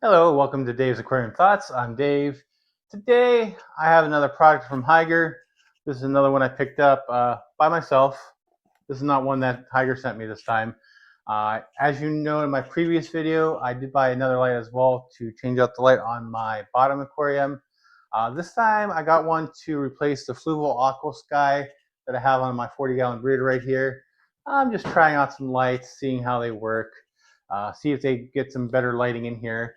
Hello, welcome to Dave's Aquarium Thoughts. I'm Dave. Today I have another product from Hygger. This is another one I picked up by myself. This is not one that Hygger sent me this time. As you know, in my previous video, I did buy another light as well to change out the light on my bottom aquarium. This time I got one to replace the Fluval Aquasky that I have on my 40-gallon breeder right here. I'm just trying out some lights, seeing how they work, see if they get some better lighting in here.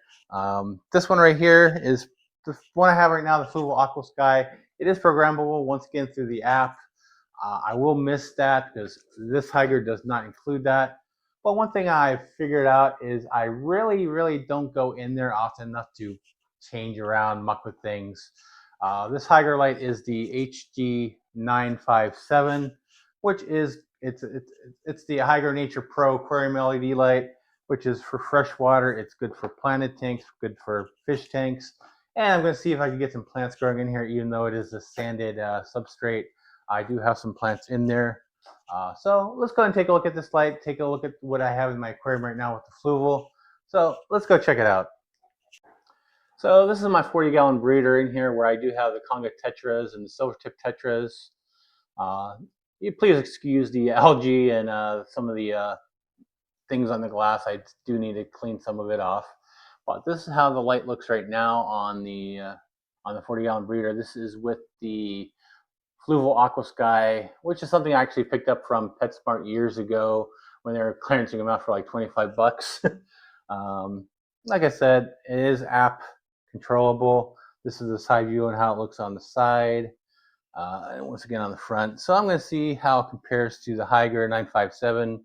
This one right here is the one I have right now, the Fluval Aquasky. It is programmable once again through the app. I will miss that because this Hygger does not include that. But one thing I figured out is I really don't go in there often enough to change around, muck with things. This Hygger light is the HG957, which is it's the Hygger Nature Pro Aquarium LED light, which is for fresh water. It's good for planted tanks, good for fish tanks. And I'm going to see if I can get some plants growing in here, even though it is a sanded substrate. I do have some plants in there. So let's go ahead and take a look at this light, take a look at what I have in my aquarium right now with the Fluval. So let's go check it out. So this is my 40-gallon breeder in here where I do have the Conga tetras and the silver tip tetras. You please excuse the algae and some of the things on the glass. I do need to clean some of it off. But this is how the light looks right now on the 40-gallon breeder. This is with the Fluval Aquasky, which is something I actually picked up from PetSmart years ago when they were clearancing them out for like 25 bucks. Like I said, it is app controllable. This is the side view and how it looks on the side. And once again on the front. So I'm going to see how it compares to the Hygger 957.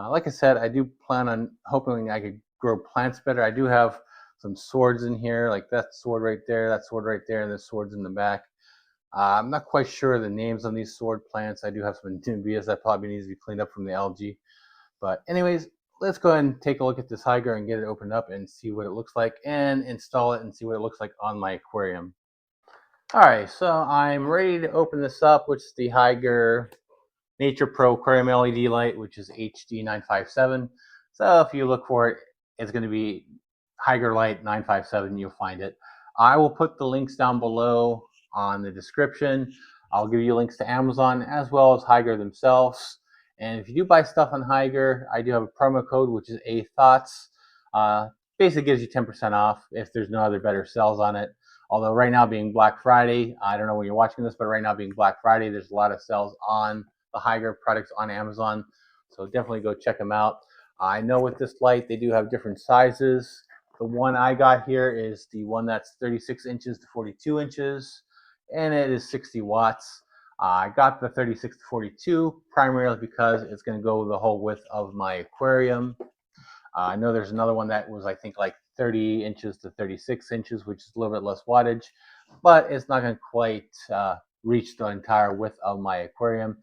Like I said, I do plan on hoping I could grow plants better. I do have some swords in here, like that sword right there, that sword right there, and the swords in the back. I'm not quite sure the names on these sword plants. I do have some Nymbias that probably needs to be cleaned up from the algae. But anyways, let's go ahead and take a look at this Hygger and get it opened up and see what it looks like and install it and see what it looks like on my aquarium. All right, so I'm ready to open this up, which is the Hygger Nature Pro Aquarium LED light, which is HD957. So if you look for it, it's going to be Hygger Light 957. You'll find it. I will put the links down below on the description. I'll give you links to Amazon as well as Hygger themselves. And if you do buy stuff on Hygger, I do have a promo code, which is ATHOUGHTS. Basically gives you 10% off if there's no other better sales on it. Although right now being Black Friday, I don't know when you're watching this, but right now being Black Friday, there's a lot of sales on the Hygger products on Amazon. So definitely go check them out. I know with this light, they do have different sizes. The one I got here is the one that's 36 inches to 42 inches, and it is 60 watts. I got the 36 to 42 primarily because it's going to go the whole width of my aquarium. I know there's another one that was, I think, like 30 inches to 36 inches, which is a little bit less wattage, but it's not going to quite reach the entire width of my aquarium.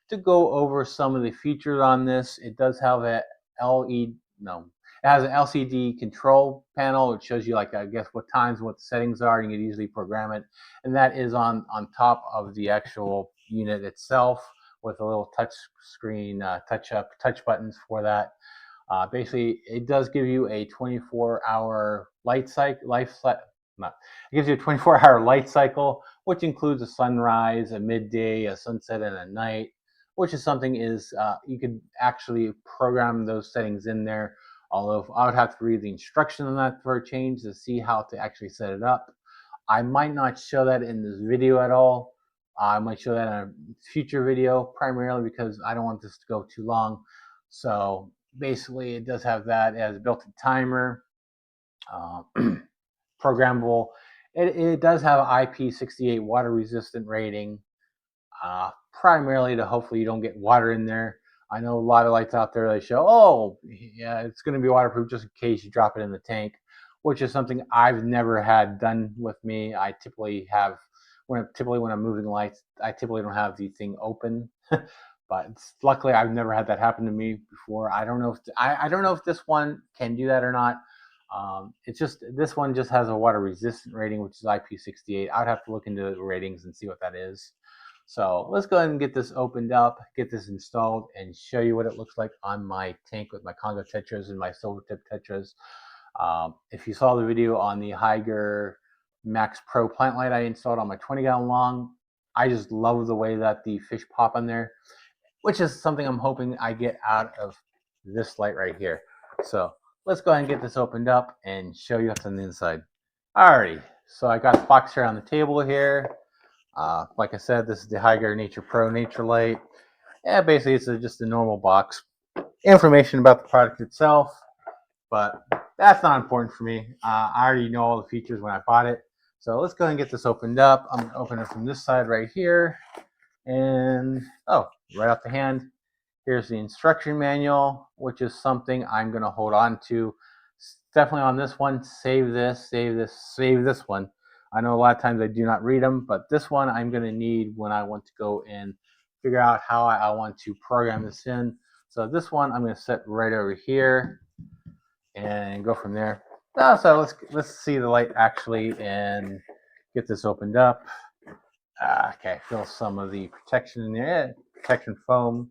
To go over some of the features on this, it does have it has an LCD control panel, which shows you, like, I guess what times, what the settings are. You can easily program it, and that is on top of the actual unit itself with a little touch screen, touch buttons for that. Basically, it does give you a 24-hour light cycle. It gives you a 24-hour light cycle, which includes a sunrise, a midday, a sunset, and a night. Which is something you could actually program those settings in there. Although I would have to read the instruction on that for a change to see how to actually set it up. I might not show that in this video at all. I might show that in a future video, primarily because I don't want this to go too long. So basically, it does have that. It has a built-in timer, programmable. It does have an IP68 water resistant rating, primarily to hopefully you don't get water in there. I know a lot of lights out there, they show, oh, yeah, it's going to be waterproof just in case you drop it in the tank, which is something I've never had done with me. I typically have, when I'm moving lights, I typically don't have the thing open. But luckily, I've never had that happen to me before. I don't know if I don't know if this one can do that or not. It's just this one just has a water resistant rating, which is IP68. I'd have to look into the ratings and see what that is. So let's go ahead and get this opened up, get this installed, and show you what it looks like on my tank with my Conga tetras and my silver tip tetras. If you saw the video on the Hygger Max Pro plant light I installed on my 20-gallon long, I just love the way that the fish pop on there, which is something I'm hoping I get out of this light right here. So let's go ahead and get this opened up and show you what's on the inside. Alrighty, so I got the box here on the table here. Like I said, this is the Hygger Nature Pro Nature Light. Yeah, basically it's just a normal box. Information about the product itself, but that's not important for me. I already know all the features when I bought it. So let's go ahead and get this opened up. I'm going to open it from this side right here. And, oh, right off the hand, here's the instruction manual, which is something I'm going to hold on to. Definitely on this one, save this, save this, save this one. I know a lot of times I do not read them, but this one I'm going to need when I want to go and figure out how I want to program this in. So this one I'm going to set right over here and go from there. So let's see the light actually and get this opened up. Okay, feel some of the protection in there, protection foam.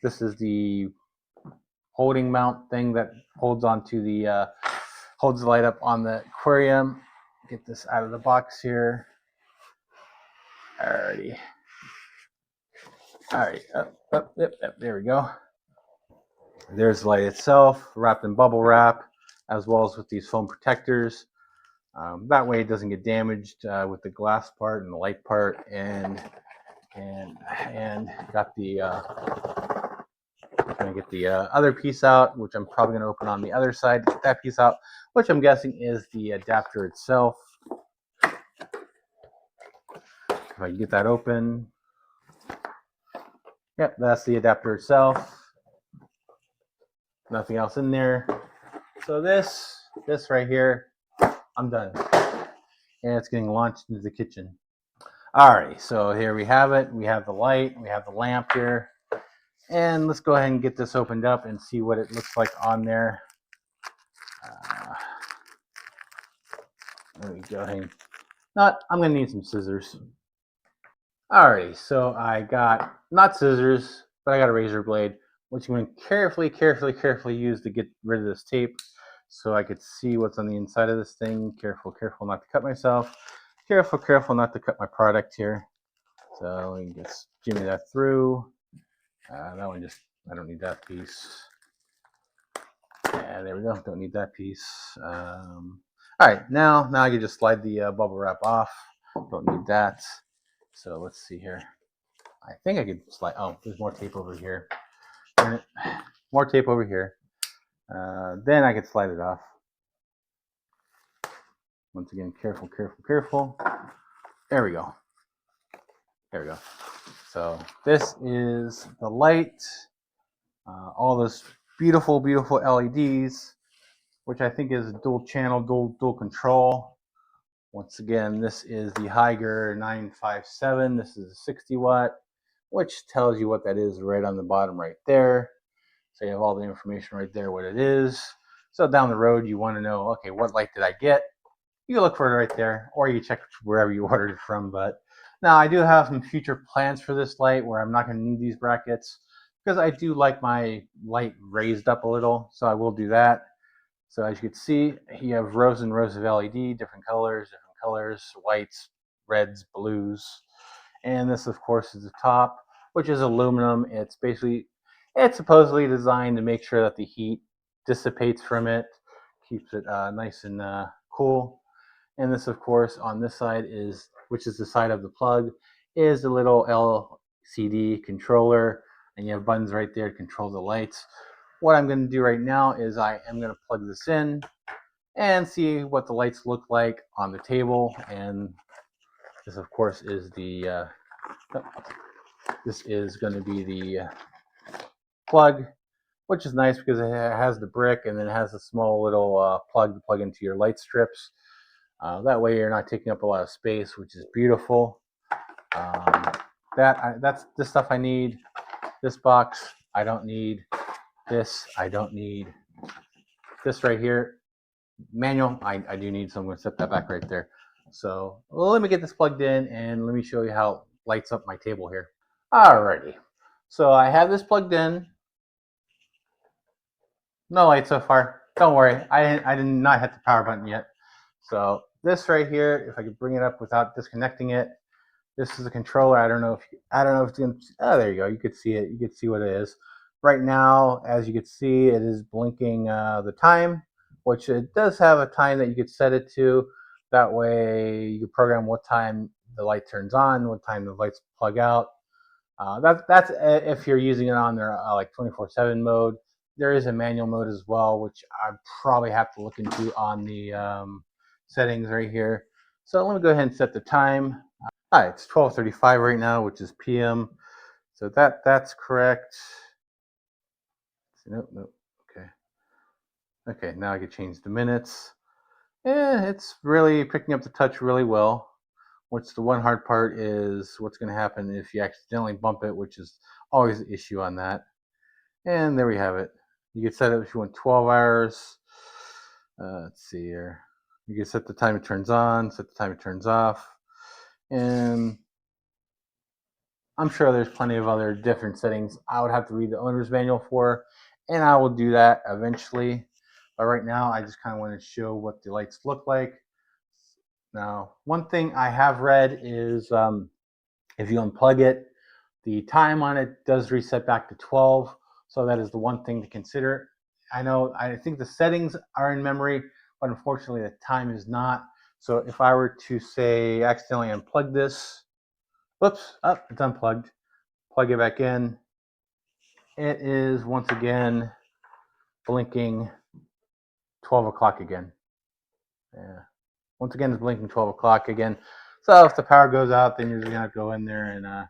This is the holding mount thing that holds onto the holds the light up on the aquarium. Get this out of the box here. Alrighty. Alright, up, there we go. There's the light itself, wrapped in bubble wrap, as well as with these foam protectors. That way it doesn't get damaged with the glass part and the light part, and got the going to get the other piece out, which I'm probably going to open on the other side. Get that piece out, which I'm guessing is the adapter itself. If I can get that open, yep, that's the adapter itself. Nothing else in there. So this right here, I'm done. And it's getting launched into the kitchen. Alright, so here we have it. We have the light, we have the lamp here. And let's go ahead and get this opened up and see what it looks like on there. Let me go ahead and, I'm going to need some scissors. Alrighty, so I got, not scissors, but I got a razor blade, which I'm going to carefully use to get rid of this tape so I could see what's on the inside of this thing. Careful not to cut myself. Careful not to cut my product here. So we can just jimmy that through. That one just, I don't need that piece. Yeah, there we go, don't need that piece. Alright, now I can just slide the bubble wrap off. Don't need that. So let's see here. I think I could slide, oh, there's more tape over here. More tape over here. Then I could slide it off. Once again, careful. There we go. So this is the light. All those beautiful LEDs, which I think is dual channel, dual control. Once again, this is the Hygger 957. This is a 60 watt, which tells you what that is right on the bottom right there. So you have all the information right there, what it is. So down the road, you want to know, okay, what light did I get? You look for it right there, or you check wherever you ordered it from. But now I do have some future plans for this light where I'm not going to need these brackets, because I do like my light raised up a little, so I will do that. So as you can see, you have rows and rows of LED, different colors, whites, reds, blues. And this, of course, is the top, which is aluminum. It's supposedly designed to make sure that the heat dissipates from it, keeps it nice and cool. And this, of course, on this side which is the side of the plug, is the little LCD controller, and you have buttons right there to control the lights. What I'm going to do right now is I am going to plug this in and see what the lights look like on the table. And this, of course, is the this is going to be the plug, which is nice because it has the brick and then it has a small little plug to plug into your light strips. That way you're not taking up a lot of space, which is beautiful. That's this stuff I need. This box I don't need. This I don't need. This right here, manual, I do need, so I'm going to set that back right there. So let me get this plugged in and let me show you how it lights up my table here. Alrighty, so I have this plugged in. No light so far. Don't worry, I did not hit the power button yet. So this right here, if I could bring it up without disconnecting it, this is a controller. I don't know if it's gonna. Oh, there you go. You could see it. You could see what it is. Right now, as you can see, it is blinking the time, which it does have a time that you could set it to. That way, you program what time the light turns on, what time the lights plug out. That's if you're using it on their like 24/7 mode. There is a manual mode as well, which I probably have to look into on the settings right here. So let me go ahead and set the time. All right, it's 12:35 right now, which is PM. So that's correct. Nope, nope. Okay. Okay, now I can change the minutes. Yeah, it's really picking up the touch really well. What's the one hard part is what's going to happen if you accidentally bump it, which is always an issue on that. And there we have it. You can set it if you want 12 hours. Let's see here. You can set the time it turns on, set the time it turns off. And I'm sure there's plenty of other different settings I would have to read the owner's manual for, and I will do that eventually. But right now, I just kind of want to show what the lights look like. Now, one thing I have read is if you unplug it, the time on it does reset back to 12. So that is the one thing to consider. I think the settings are in memory, but unfortunately the time is not. So if I were to say accidentally unplug this, whoops, up, it's unplugged. Plug it back in. It is once again blinking 12 o'clock again. Yeah. Once again, it's blinking 12 o'clock again. So if the power goes out, then you're just going to go in there and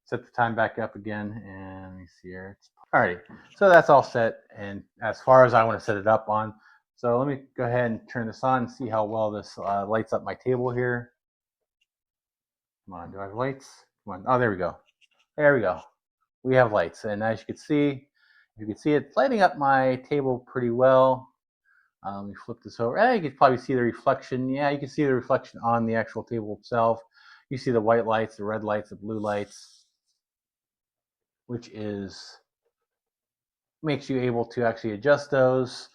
set the time back up again. And let me see here. Alrighty. So that's all set. And as far as I want to set it up on. So let me go ahead and turn this on and see how well this lights up my table here. Come on, do I have lights? Come on. Oh, there we go. There we go. We have lights. And as you can see it's lighting up my table pretty well. Let me flip this over. You can probably see the reflection. Yeah, you can see the reflection on the actual table itself. You see the white lights, the red lights, the blue lights, which makes you able to actually adjust those.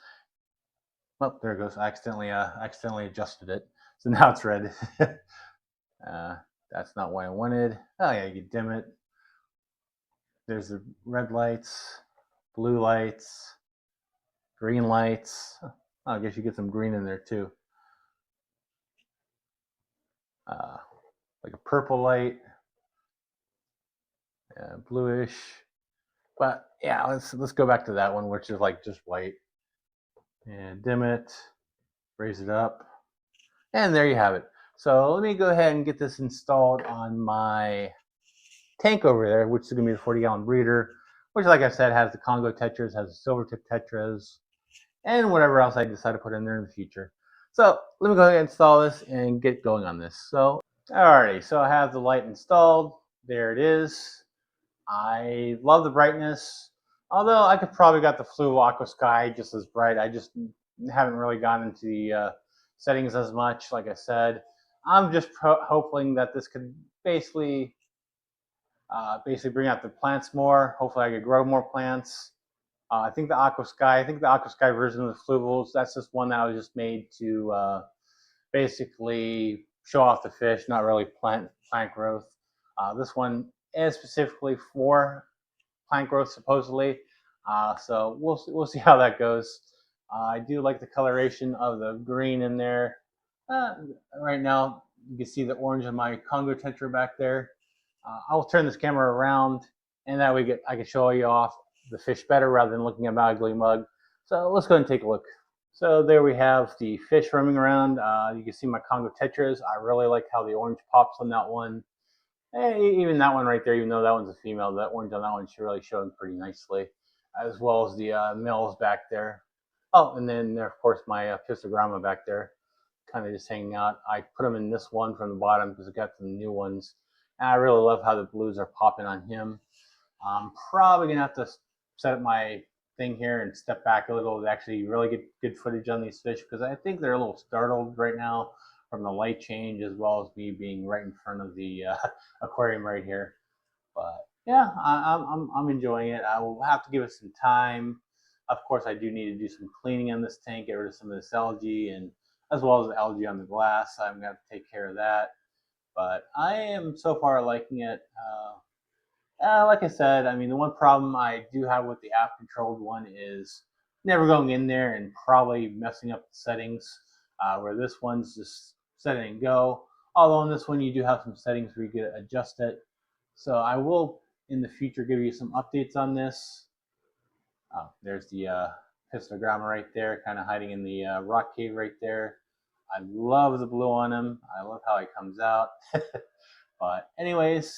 Oh, there it goes. I accidentally adjusted it, so now it's red. That's not what I wanted. Oh yeah, you can dim it. There's the red lights, blue lights, green lights. Oh, I guess you get some green in there too. Like a purple light, bluish. But yeah, let's go back to that one, which is like just white. And dim it, raise it up, and there you have it. So let me go ahead and get this installed on my tank over there, which is going to be the 40-gallon breeder, which, like I said, has the Congo tetras, has the silver tip tetras, and whatever else I decide to put in there in the future. So let me go ahead and install this and get going on this. So, alrighty, so I have the light installed. There it is. I love the brightness, although I could probably got the Fluval Aquasky just as bright. I just haven't really gotten into the settings as much. Like I said, I'm just hoping that this could basically bring out the plants more. Hopefully I could grow more plants. I think the Aquasky version of the Fluvals, that's just one that was just made to basically show off the fish, not really plant growth. This one is specifically for plant growth, supposedly. So we'll see how that goes. I do like the coloration of the green in there. Right now, you can see the orange of my Congo tetra back there. I'll turn this camera around, and that way I can show you off the fish better rather than looking at my ugly mug. So let's go ahead and take a look. So there we have the fish roaming around. You can see my Congo tetras. I really like how the orange pops on that one. Even that one right there, even though that one's a female, that orange on that one's really showing pretty nicely, as well as the males back there. Oh, and then there, of course, my Pistogramma back there, kind of just hanging out. I put them in this one from the bottom because I got some new ones. And I really love how the blues are popping on him. I'm probably going to have to set up my thing here and step back a little to actually really get good footage on these fish because I think they're a little startled right now from the light change as well as me being right in front of the aquarium right here. But yeah, I'm enjoying it. I will have to give it some time. Of course, I do need to do some cleaning on this tank, get rid of some of this algae, and as well as the algae on the glass. I'm going to take care of that. But I am so far liking it. Like I said, I mean, the one problem I do have with the app-controlled one is never going in there and probably messing up the settings, where this one's just set it and go. Although in this one you do have some settings where you can adjust it. So I will, in the future, give you some updates on this. There's the pistogramma right there, kind of hiding in the rock cave right there. I love the blue on him. I love how he comes out. But anyways,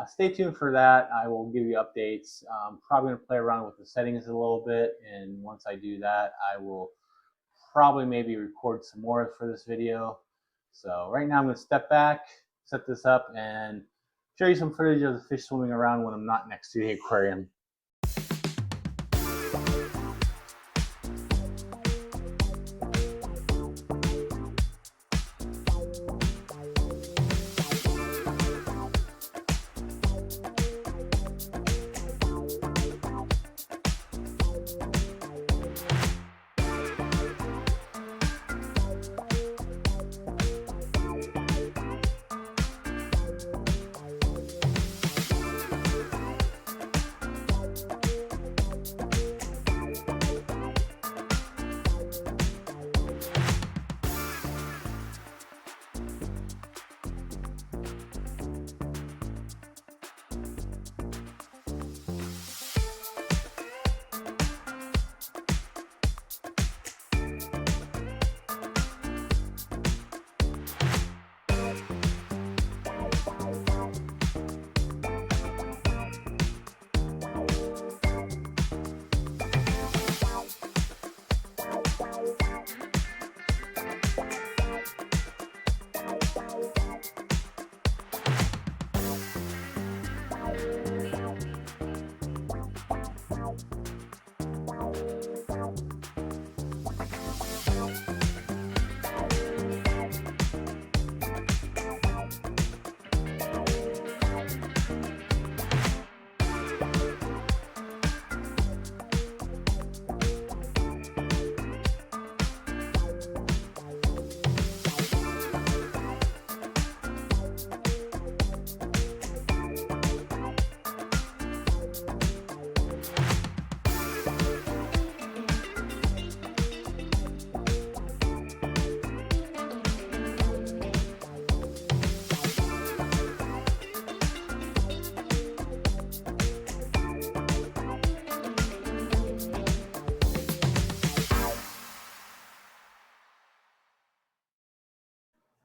stay tuned for that. I will give you updates. I'm probably going to play around with the settings a little bit, and once I do that, I will probably maybe record some more for this video. So right now I'm going to step back, set this up, and show you some footage of the fish swimming around when I'm not next to the aquarium.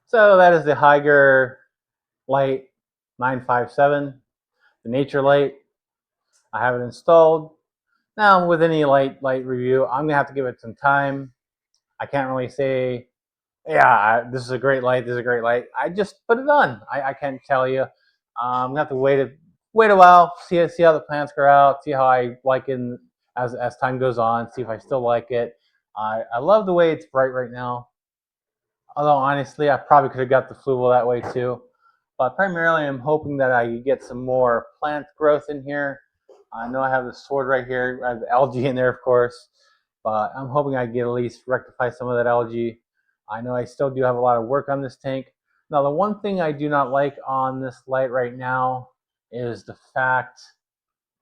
So that is the Hygger Light 957, the Nature Light. I have it installed. Now, with any light review, I'm gonna have to give it some time. I can't really say, yeah, this is a great light. This is a great light. I just put it on. I can't tell you. I'm gonna have to wait a while, see how the plants grow out, see how I like it as time goes on, see if I still like it. I love the way it's bright right now. Although honestly, I probably could have got the Fluval that way too. But primarily, I'm hoping that I get some more plant growth in here. I know I have the sword right here. I have the algae in there, of course. But I'm hoping I get at least rectify some of that algae. I know I still do have a lot of work on this tank. Now, the one thing I do not like on this light right now is the fact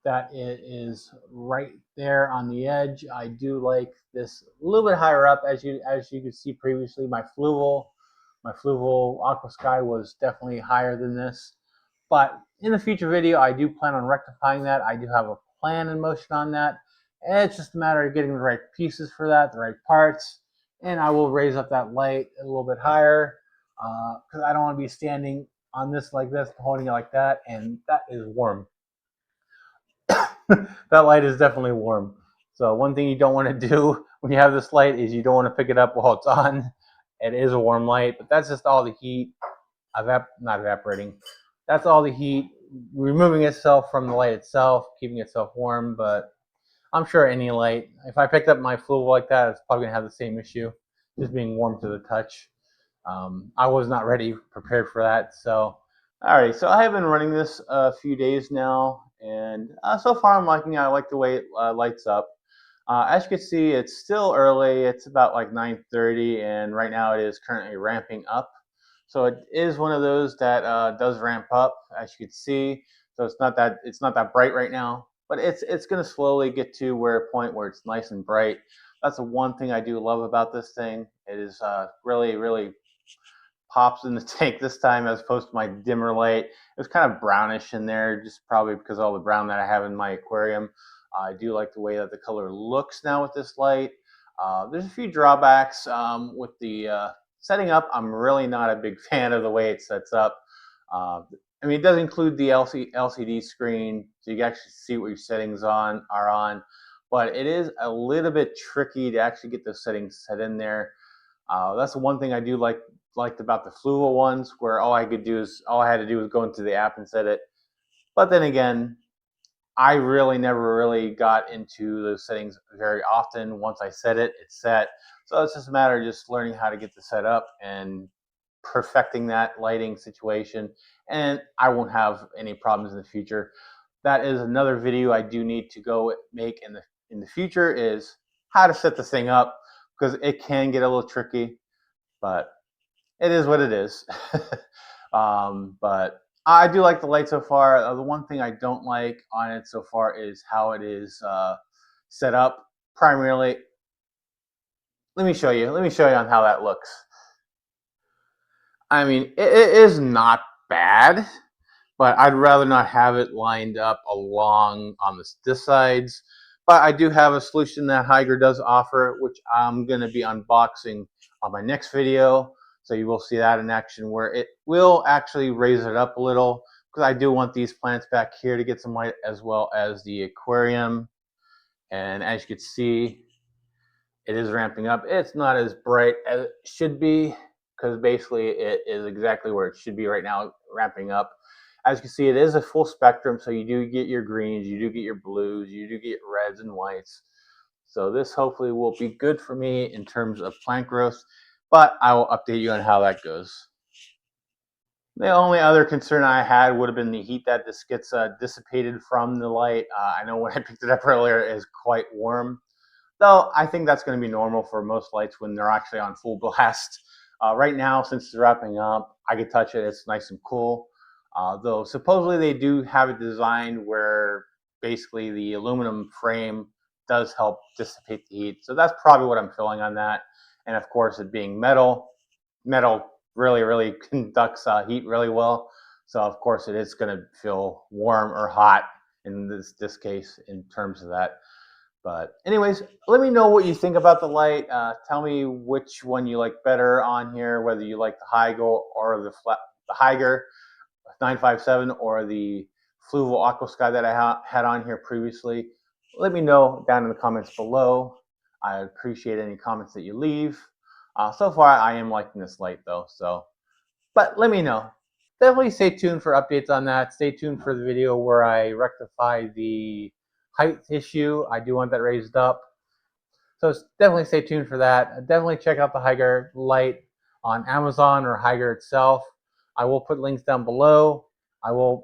that it is right there on the edge. I do like this a little bit higher up, as you could see previously. My Fluval Aquasky was definitely higher than this. But in the future video, I do plan on rectifying that. I do have a plan in motion on that. And it's just a matter of getting the right pieces for that, the right parts. And I will raise up that light a little bit higher because I don't want to be standing on this like this, holding it like that. And that is warm. That light is definitely warm. So one thing you don't want to do when you have this light is you don't want to pick it up while it's on. It is a warm light, but that's just all the heat, not evaporating. That's all the heat removing itself from the light itself, keeping itself warm. But I'm sure any light, if I picked up my Fluval like that, it's probably gonna have the same issue, just being warm to the touch. I was not ready, prepared for that. So, all right. So I have been running this a few days now, and so far I'm liking it. I like the way it lights up. As you can see, it's still early. It's about like 9:30, and right now it is currently ramping up. So it is one of those that does ramp up, as you can see. So it's not that bright right now, but it's going to slowly get to where a point where it's nice and bright. That's the one thing I do love about this thing. It is really pops in the tank this time as opposed to my dimmer light. It was kind of brownish in there, just probably because of all the brown that I have in my aquarium. I do like the way that the color looks now with this light. There's a few drawbacks with the setting up. I'm really not a big fan of the way it sets up. I mean, it does include the LCD screen, so you can actually see what your settings are on. But it is a little bit tricky to actually get those settings set in there. That's the one thing I do liked about the Fluval ones, where all I had to do was go into the app and set it. But then again, I really never really got into those settings very often. Once I set it, it's set. So it's just a matter of just learning how to get the set up and perfecting that lighting situation. And I won't have any problems in the future. That is another video I do need to go make in the future, is how to set this thing up, because it can get a little tricky, but it is what it is. But I do like the light so far. The one thing I don't like on it so far is how it is set up. Primarily, let me show you. Let me show you on how that looks. I mean, it is not bad, but I'd rather not have it lined up along on this sides. But I do have a solution that Hygger does offer, which I'm going to be unboxing on my next video. So you will see that in action, where it will actually raise it up a little, because I do want these plants back here to get some light, as well as the aquarium. And as you can see, it is ramping up. It's not as bright as it should be, because basically it is exactly where it should be right now, ramping up. As you can see, it is a full spectrum, so you do get your greens, you do get your blues, you do get reds and whites. So this hopefully will be good for me in terms of plant growth, but I will update you on how that goes. The only other concern I had would have been the heat that this gets dissipated from the light. I know when I picked it up earlier, it is quite warm. Though I think that's going to be normal for most lights when they're actually on full blast. Right now, since it's wrapping up, I can touch it. It's nice and cool. Though supposedly they do have it designed where basically the aluminum frame does help dissipate the heat. So that's probably what I'm feeling on that. And of course, it being metal really conducts heat really well. So of course, it is going to feel warm or hot in this case in terms of that. But anyways, let me know what you think about the light. Tell me which one you like better on here, whether you like the Hygger or the Hygger 957 or the Fluval Aquasky that I had on here previously. Let me know down in the comments below. I appreciate any comments that you leave. So far, I am liking this light though. But let me know. Definitely stay tuned for updates on that. Stay tuned for the video where I rectify the height issue. I do want that raised up. So definitely stay tuned for that. Definitely check out the Hygger Light on Amazon or Hygger itself. I will put links down below.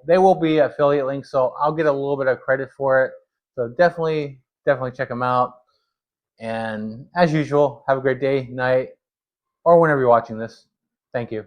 They will be affiliate links, so I'll get a little bit of credit for it. So definitely check them out. And as usual, have a great day, night, or whenever you're watching this. Thank you.